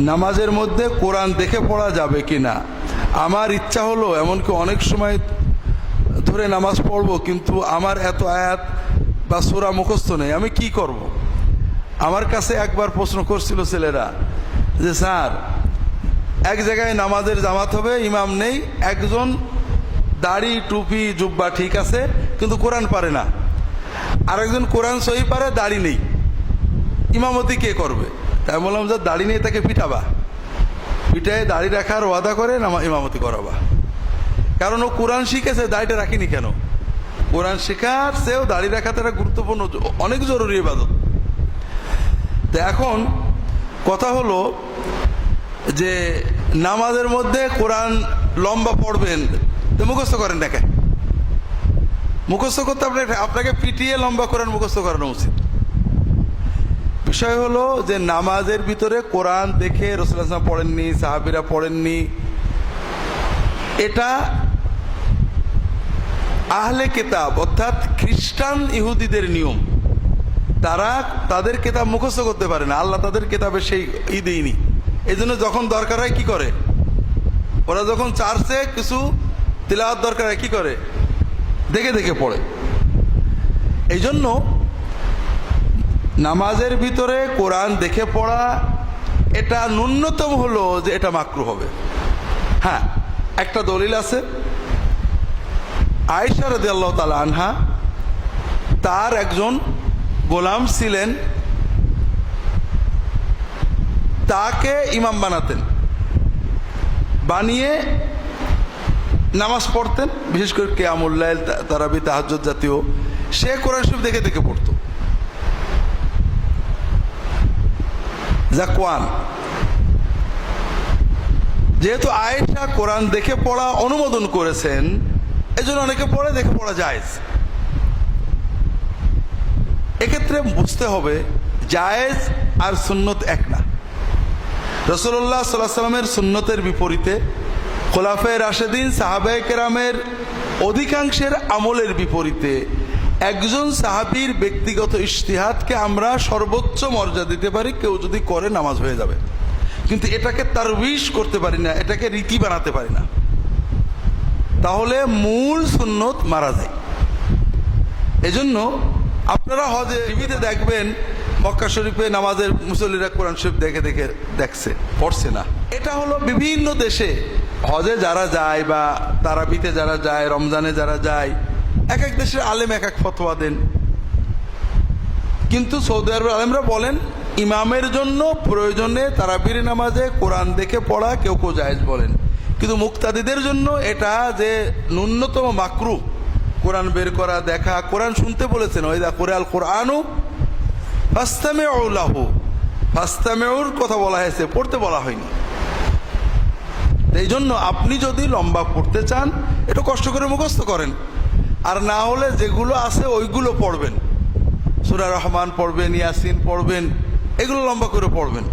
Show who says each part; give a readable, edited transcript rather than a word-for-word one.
Speaker 1: নামাজের মধ্যে কোরআন দেখে পড়া যাবে কি না। আমার ইচ্ছা হলো, এমনকি অনেক সময় ধরে নামাজ পড়বো, কিন্তু আমার এত আয়াত বা সূরা মুখস্থ নেই, আমি কি করব। আমার কাছে একবার প্রশ্ন করছিল ছেলেরা যে স্যার, এক জায়গায় নামাজের জামাত হবে, ইমাম নেই, একজন দাড়ি টুপি জুব্বা ঠিক আছে কিন্তু কোরআন পারে না, আরেকজন কোরআন সহি পারে, দাড়ি নেই, ইমামতি কে করবে? তাই বললাম যে দাড়ি নিয়ে তাকে পিটাবা, পিটায় দাড়ি রাখার ওয়াদা করে ইমামতি করাবা। কারণ ও কোরআন শিখেছে, দাড়িটা রাখিনি কেন? কোরআন শেখার চেয়েও দাড়ি রাখাটা একটা গুরুত্বপূর্ণ, অনেক জরুরি ইবাদত। তো এখন কথা হলো যে নামাজের মধ্যে কোরআন লম্বা পড়বেন, তো মুখস্থ করেন দেখে, মুখস্থ করতে আপনাকে পিটিয়ে লম্বা কোরআন মুখস্থ করানো উচিত। বিষয় হলো যে নামাজের ভিতরে কোরআন দেখে রাসূলুল্লাহ সাল্লাল্লাহু আলাইহি ওয়াসাল্লাম পড়েননি, সাহাবীরা পড়েননি। এটা আহলে কিতাব অর্থাৎ খ্রিস্টান ইহুদিদের নিয়ম। তারা তাদের কিতাব মুখস্থ করতে পারে না, আল্লাহ তাদের কিতাবে সেই দেয়নি। এই জন্য যখন দরকার হয় কি করে, ওরা যখন চার্চে কিছু তিলাওয়াত দরকার হয় কি করে, দেখে দেখে পড়ে। এই জন্য নামাজের ভিতরে কোরআন দেখে পড়া এটা ন্যূনতম হলো যে এটা মাকরুহ হবে। হ্যাঁ, একটা দলিল আছে, আয়েশা রাদিয়াল্লাহু তাআলা আনহা, তার একজন গোলাম ছিলেন, তাকে ইমাম বানাতেন, বানিয়ে নামাজ পড়তেন, বিশেষ করে কিয়ামুল লাইল, তারাবি, তাহাজ্জুদ জাতীয়। সে কোরআন শরীফ দেখে দেখে পড়তো। জাকওয়ান, যেহেতু আয়েশা কোরআন দেখে পড়া অনুমোদন করেছেন, এজন্য অনেকে পড়ে, দেখে পড়া জায়েজ। এক্ষেত্রে বুঝতে হবে জায়েজ আর সুন্নত এক না। রাসূলুল্লাহ সাল্লাল্লাহু আলাইহি ওয়াসাল্লামের সুন্নতের বিপরীতে, খোলাফায়ে রাশেদিন সাহাবায়ে কেরামের অধিকাংশের আমলের বিপরীতে একজন সাহাবীর ব্যক্তিগত ইজতিহাদকে আমরা সর্বোচ্চ মর্যাদা দিতে পারি। কেউ যদি করে নামাজ হয়ে যাবে, কিন্তু এটাকে তারবিশ করতে পারি না, এটাকে রীতি বানাতে পারি না, তাহলে মূল সুন্নত মারা যায়। এজন্য আপনারা হজে টিভিতে দেখবেন মক্কা শরীফে নামাজের মুসল্লিরা কোরআন শরীফ দেখে দেখে দেখছে, পড়ছে না। এটা হলো বিভিন্ন দেশে হজে যারা যায় বা তারাবিতে যারা যায়, রমজানে যারা যায়, এক এক দেশের আলেম এক এক ফতোয়া দেন। কিন্তু সৌদি আরবের আলেমরা বলেন ইমামের জন্য প্রয়োজনে তারাবির নামাজে কোরআন দেখে পড়া কেউ কেউ জায়েজ বলেন, কিন্তু মুক্তাদিদের জন্য এটা যে ন্যূনতম মাকরুহ, কোরআন বের করা, দেখা। কোরআন শুনতে বলেছেন, ওয়াইদা কুরিআল কুরআনু ফাসতামিউ লাহু, ফাসতামিউর কথা বলা হয়েছে, পড়তে বলা হয়নি। এই জন্য আপনি যদি লম্বা পড়তে চান, একটু কষ্ট করে মুখস্থ করেন, আর না হলে যেগুলো আছে ওইগুলো পড়বেন। সূরা রহমান পড়বেন, ইয়াসিন পড়বেন, এগুলো লম্বা করে পড়বেন।